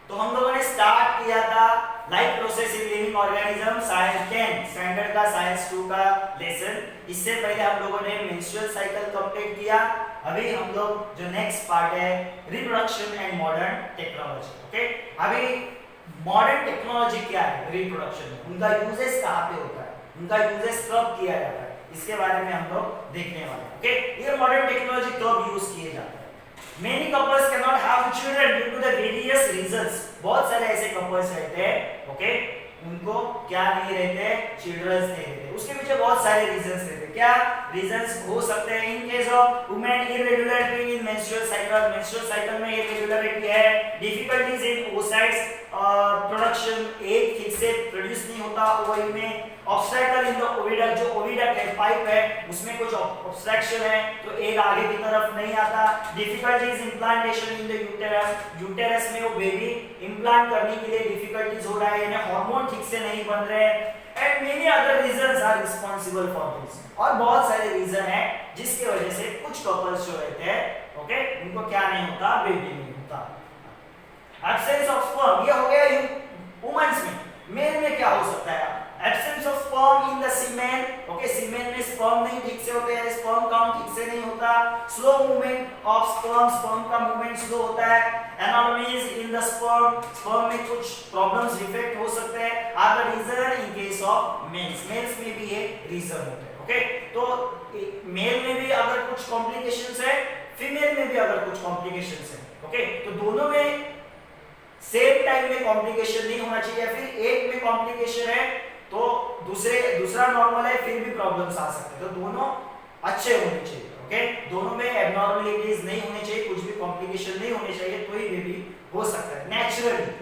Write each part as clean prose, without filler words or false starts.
तो हम लोगों ने स्टार्ट किया था life process in living organism science 10 standard का साइंस 2 का लेसन। इससे पहले हम लोगों ने मेंस्ट्रुअल साइकिल कंप्लीट किया। अभी हम लोग जो नेक्स्ट पार्ट है reproduction and modern technology. Okay, अभी मॉडर्न टेक्नोलॉजी क्या है रिप्रोडक्शन में, उनका यूजेस कहाँ पे होता है, उनका यूजेस कब किया जाता है, इसके बारे में हम लोग देखने वाले हैं। ओके, ये मॉडर्न टेक्नोलॉजी कब यूज किए जाते हैं। Many couples cannot have children due to the various reasons. बहुत सारे ऐसे couples रहते हैं, ओके, उनको क्या नहीं रहते, चिल्ड्रंस नहीं रहते। उसके पीछे बहुत सारे रीजंस रहते हैं। क्या रीजंस हो सकते हैं? इन case of women irregularity in menstrual cycle में इरेगुलरिटी है, difficulties in oocytes production, egg ठीक से प्रोड्यूस नहीं होता ओवरी में, ऑब्स्टैकल इन द ओविडक्ट, जो ओविडक्ट है पाइप है उसमें कुछ ऑब्स्ट्रक्शन है तो एग आगे की तरफ नहीं आता, difficulties implantation in the uterus में वो बेबी इम्प्लांट करने के लिए डिफिकल्टीज हो रहा है, यानी हार्मोन ठीक से नहीं बन रहे हैं, and many other reasons are responsible for this. और बहुत सारे रीजन है जिसकी वजह से कुछ कपल्स जो रहते हैं, ओके, उनको क्या नहीं होता, बेबी नहीं होता। एब्सेंस ऑफ स्पर्म, ये हो गया वुमेन्स में। मेल में क्या हो सकता है? Absence of sperm in the semen, okay, semen में स्पर्म नहीं ठीक से होते हैं, स्पर्म काउंट ठीक से नहीं होता, slow movement of sperm, sperm का मूवमेंट स्लो होता है, anomalies in the sperm, sperm में कुछ प्रॉब्लम्स डिफेक्ट हो सकते हैं, are the reason in case of males, males में भी ये रीजन होते हैं। ओके, तो मेल में भी अगर कुछ कॉम्प्लिकेशंस है, फीमेल में भी अगर कुछ कॉम्प्लिकेशंस है, ओके, तो दोनों में सेम टाइम में कॉम्प्लिकेशन नहीं होना चाहिए, या फिर एक में कॉम्प्लिकेशन है तो दूसरा नॉर्मल है फिर भी प्रॉब्लम्स आ सकते हैं, तो दोनों अच्छे होने चाहिए। ओके, दोनों में एबनॉर्मलिटीज नहीं होने चाहिए, कुछ भी कॉम्प्लिकेशन नहीं होने चाहिए, तो ही बेबी हो सकता है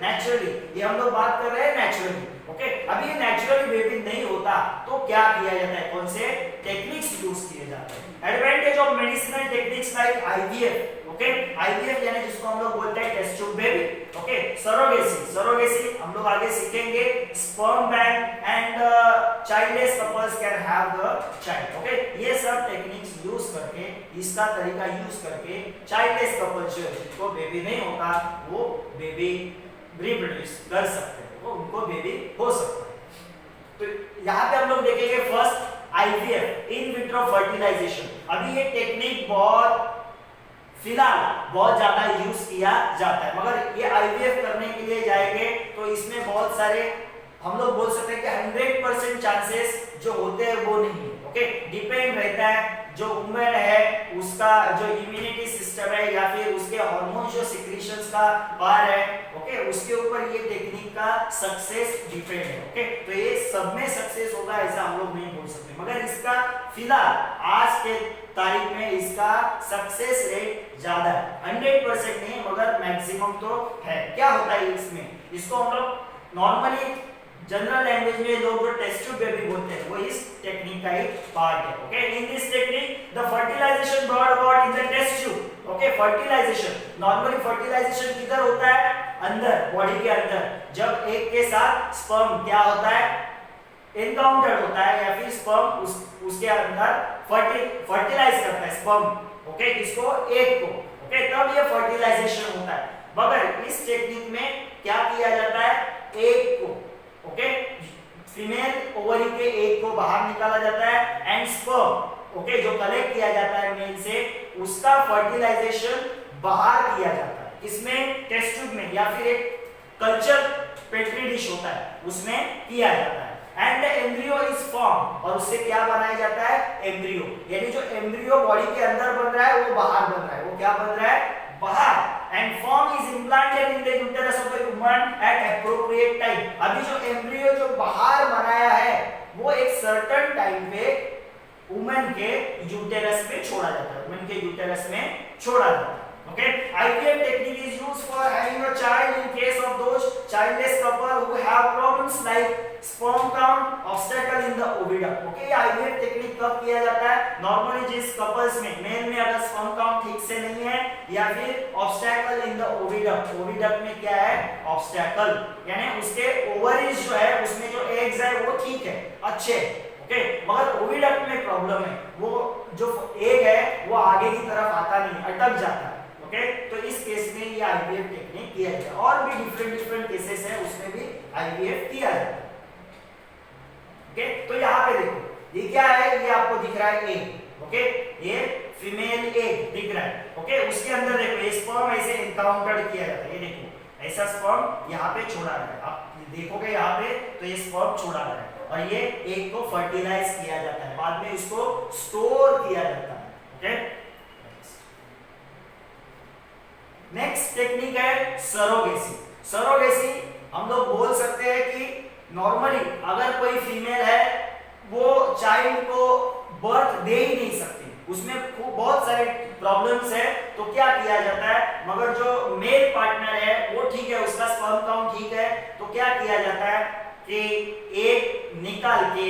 नेचुरली। ये हम लोग बात कर रहे हैं नेचुरली। ओके, अभी ये नेचुरली बेबी नहीं होता तो क्या किया जाता है, कौन से टेक्निक्स यूज किए जाते हैं। Advantage of medicinal techniques like IVF, okay, IVF यानी जिसको हम लोग बोलते हैं test tube baby, okay, surrogacy हम लोग आगे सीखेंगे, sperm bank and childless couples can have the child. Okay, ये सब टेक्निक्स यूज करके, इसका तरीका यूज करके चाइल्डलेस कपल्स जो जिनको बेबी नहीं होता वो बेबी रिप्रोड्यूस कर सकते हैं, वो उनको बेबी हो सकता है। तो यहाँ पे हम लोग देखेंगे first IVF, in vitro fertilization. अभी ये टेक्निक फिलहाल बहुत ज्यादा यूज किया जाता है, मगर ये आईवीएफ करने के लिए जाएंगे तो इसमें बहुत सारे हम लोग बोल सकते हैं कि 100% चांसेस जो होते हैं वो नहीं है। ओके, डिपेंड रहता है जो वुमेन है उसका जो इम्यूनिटी सिस्टम है या फिर उसके हार्मोन जो सिक्रीशंस का पार है, ओके, उसके ऊपर ये टेक्निक का सक्सेस डिपेंड है। ओके, तो ये सब में सक्सेस होगा ऐसा हम लोग नहीं बोल सकते, मगर इसका फिलहाल आज के तारीख में इसका सक्सेस रेट ज्यादा है, 100% नहीं मगर मैक्सिमम तो है। क्या होता है इसमें, इसको हम लोग नॉर्मली जनरल लैंग्वेज में लोग जो टेस्ट ट्यूब बेबी बोलते हैं वो इस टेक्निक का ही पार्ट है। Okay, in this technique the fertilization brought about in the test tube. Okay, fertilization, normally fertilization किधर होता है, अंदर, बॉडी के अंदर, जब एग के साथ स्पर्म क्या होता है, एनकाउंटर होता है, या फिर स्पर्म उसके अंदर फर्टिलाइज करता है स्पर्म, ओके, किसको, एग को। ओके, तब ये फर्टिलाइजेशन होता है, मगर इस टेक्निक में क्या किया जाता है, एग को, ओके, फीमेल ओवरी के एग को बाहर निकाला जाता है एंड स्पर्म, ओके, जो कलेक्ट किया जाता है मेल से उसका फर्टिलाइजेशन बाहर किया जाता है, इसमें टेस्ट ट्यूब में या फिर एक कल्चर पेट्री डिश होता है उसमें किया जाता है, and the embryo is form, और उससे क्या बनाया जाता है, एम्ब्रियो, यानी जो एम्ब्रियो बॉडी के अंदर बन रहा है वो बाहर बन रहा है, वो क्या बन रहा है, बाहर, and form is implanted in the uterus of the woman at appropriate time. अभी जो एम्ब्रियो जो बाहर बनाया है वो एक सर्टेन टाइम पे वुमन के यूटेरस में छोड़ा जाता है, वुमन के यूटेरस में छोड़ा जाता है। Okay, IVF technique is used for having a child in case of those childless couple who have problems like sperm count, obstacle in the oviduct. Okay, IVF technique कब किया जाता है, नॉर्मली जिस कपल्स में मेल में अगर sperm count ठीक से नहीं है या फिर obstacle in the oviduct, oviduct में क्या है, obstacle, यानी उसके ओवरीज जो है उसमें जो एग्स है वो ठीक है, अच्छे, ओके, मगर ओविडक्ट में प्रॉब्लम है, वो जो एग है वो आगे की तरफ आता नहीं, अटक जाता है। ओके, तो इस केस में ये आईवीएफ टेक्निक किया जाता है। और भी डिफरेंट केसेस हैं, उसमें भी आईवीएफ किया जाता है। ओके, तो यहाँ पे देखो ये क्या है, ये आपको दिख रहा है एग। ओके, ये फीमेल एग दिख रहा है। ओके, उसके अंदर देखो ये स्पर्म ऐसे एनकाउंटर किया जाता है। ये देखो ऐसा स्पर्म यहाँ पे छोड़ा रहा है, आप देखोगे यहाँ पे तो ये स्पर्म छोड़ा रहा है और ये एग को फर्टिलाइज किया जाता है, बाद में इसको स्टोर किया जाता है। ओके, नेक्स्ट टेक्निक है सरोगेसी। सरोगेसी हम लोग बोल सकते हैं कि नॉर्मली अगर कोई फीमेल है वो चाइल्ड को बर्थ दे ही नहीं सकती, उसमें बहुत सारे प्रॉब्लम्स है, तो क्या किया जाता है, मगर जो मेल पार्टनर है वो ठीक है, उसका स्पर्म काउंट ठीक है, तो क्या किया जाता है कि एग निकाल के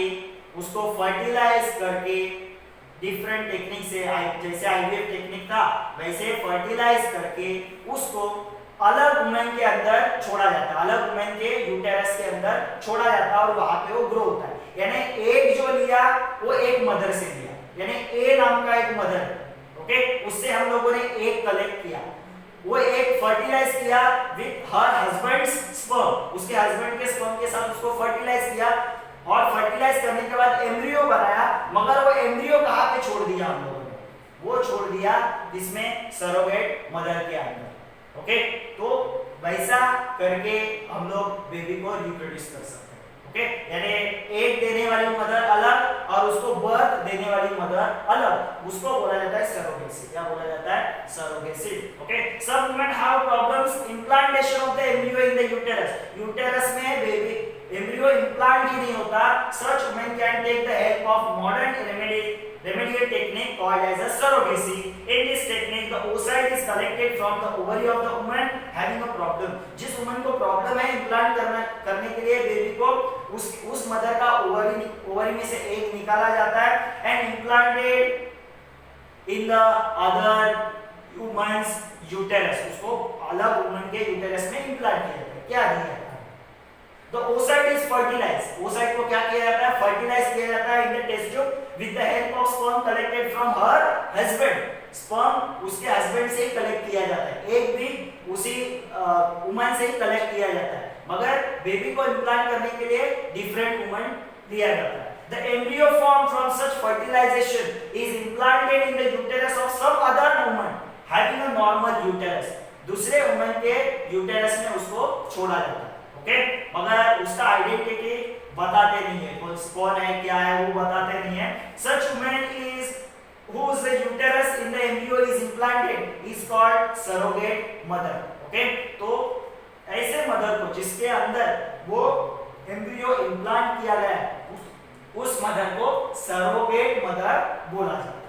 उसको फर्टिलाइज करके डिफरेंट टेक्निक से, जैसे आईवीएफ टेक्निक था वैसे फर्टिलाइज करके उसको अलग वुमेन के अंदर छोड़ा जाता है, अलग वुमेन के यूटेरस के अंदर छोड़ा जाता है और वहां पे वो ग्रो होता है। यानी एग जो लिया वो एक मदर से लिया, यानी ए नाम का एक मदर, ओके, उससे हम लोगों ने एग कलेक्ट किया, वो एग फर्टिलाइज किया विथ हर हस्बैंड्स स्पर्म, उसके हस्बैंड के स्पर्म के साथ उसको फर्टिलाइज किया और फर्टिलाइज करने के बाद एम्ब्रियो बनाया, मगर वो एम्ब्रियो कहाँ पे छोड़ दिया हम लोगों ने, वो छोड़ दिया इसमें सरोगेट मदर के अंदर। ओके, तो वैसा करके हम लोग बेबी को रिप्रोड्यूस कर सकते हैं। ओके, यानी एग देने वाली मदर अलग और उसको बर्थ देने वाली मदर अलग, उसको बोला जाता है सरोगेसी। क्या बोला जाता है? Surrogacy. Okay, some women have problems implantation of the embryo in the uterus, uterus में बेबी एम्ब्रियो इम्प्लांट ही नहीं होता, such women can take the help of modern remedial technique called as a surrogacy. In this technique the oocyte is collected from the ovary of the woman having a problem, जिस woman को problem है implant करने के लिए baby को उस mother का ovary में से एग निकाला जाता है and implanted in the other woman's uterus, उसको अलग वुमन के यूटेरस में इम्प्लांट किया जाता है। क्या दिया जाता है? The oocyte is fertilized. oocyte को क्या किया जाता है? फर्टिलाइज किया जाता है in the test tube with the help of sperm collected from her husband. Sperm उसके हस्बैंड से ही कलेक्ट किया जाता है, एग भी उसी वुमन से ही कलेक्ट किया जाता है, मगर बेबी को इम्प्लांट करने के लिए डिफरेंट वुमन लिया जाता है। The embryo formed from such fertilization is implanted in the uterus of some other woman having a normal uterus. दूसरे वुमन के यूटेरस में उसको छोड़ा जाता है। ओके, मगर उसका आइडेंटिटी बताते नहीं है, कौन है क्या है वो बताते नहीं है। Such woman is whose uterus in the embryo is implanted is called surrogate mother. Okay, तो ऐसे मदर को जिसके अंदर वो एम्ब्रियो इम्प्लांट किया गया है उस मदर को सरोगेट मदर बोला जाता है।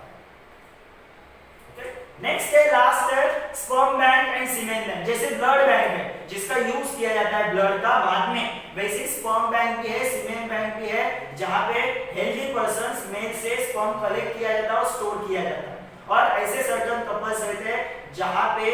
नेक्स्ट है, लास्ट है sperm bank and semen bank. जैसे ब्लड बैंक है जिसका यूज किया जाता है ब्लड का बाद में, वैसे स्पर्म बैंक भी है, सीमेन बैंक भी है, जहां पे हेल्दी पर्संस मेल से स्पर्म कलेक्ट किया जाता है और स्टोर किया जाता है। और ऐसे सर्टन कपल्स रहते हैं जहां पे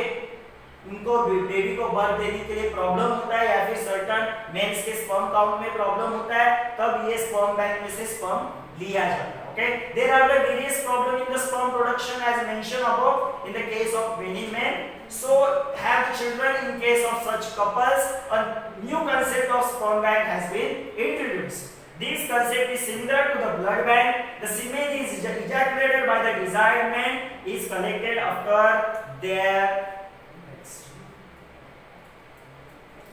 उनको बेबी को बर्थ देने के लिए प्रॉब्लम होता है या फिर सर्टन मेल्स के स्पर्म काउंट में प्रॉब्लम होता है, तब ये स्पर्म बैंक में से स्पर्म लिया जाता है। Okay, there are the various problems in the sperm production as mentioned above in the case of many men. So have the children in case of such couples, a new concept of sperm bank has been introduced. This concept is similar to the blood bank. The semen is ejaculated by the desired man is collected after their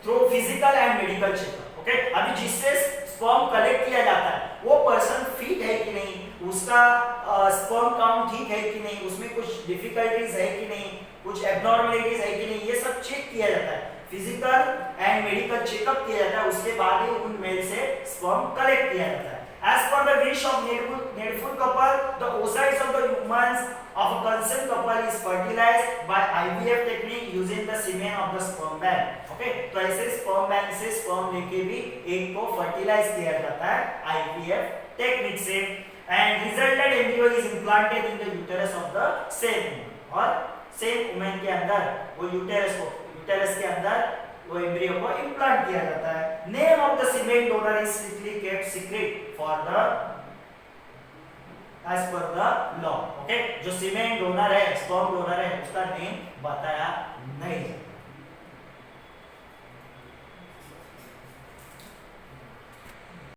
through physical and medical checkup. Okay, अभी जिससे sperm collect किया जाता है वो person fit है कि नहीं, उसका स्पर्म काउंट ठीक है कि नहीं, उसमें कुछ डिफिकल्टीज है कि नहीं, कुछ एब्नॉर्मलिटीज है कि नहीं, ये सब चेक किया जाता है, फिजिकल एंड मेडिकल चेकअप किया जाता है, उसके बाद ही उन मेल से स्पर्म कलेक्ट किया जाता है। As per the wish of needful couple, the oocytes of the humans of a concerned couple is fertilized by IVF technique using the semen of the sperm bank. Okay, तो ऐसे sperm bank से sperm लेके भी egg को fertilise किया जाता है IVF technique से, and resultant embryo is implanted in the uterus of the same woman, और सेम वुमन के अंदर वो यूटेरस के अंदर वो एम्ब्रियो को इम्प्लांट किया जाता है। Name of the semen donor is strictly kept secret for the as per the law. Okay, जो सीमेन डोनर है, स्पर्म डोनर है, उसका नेम बताया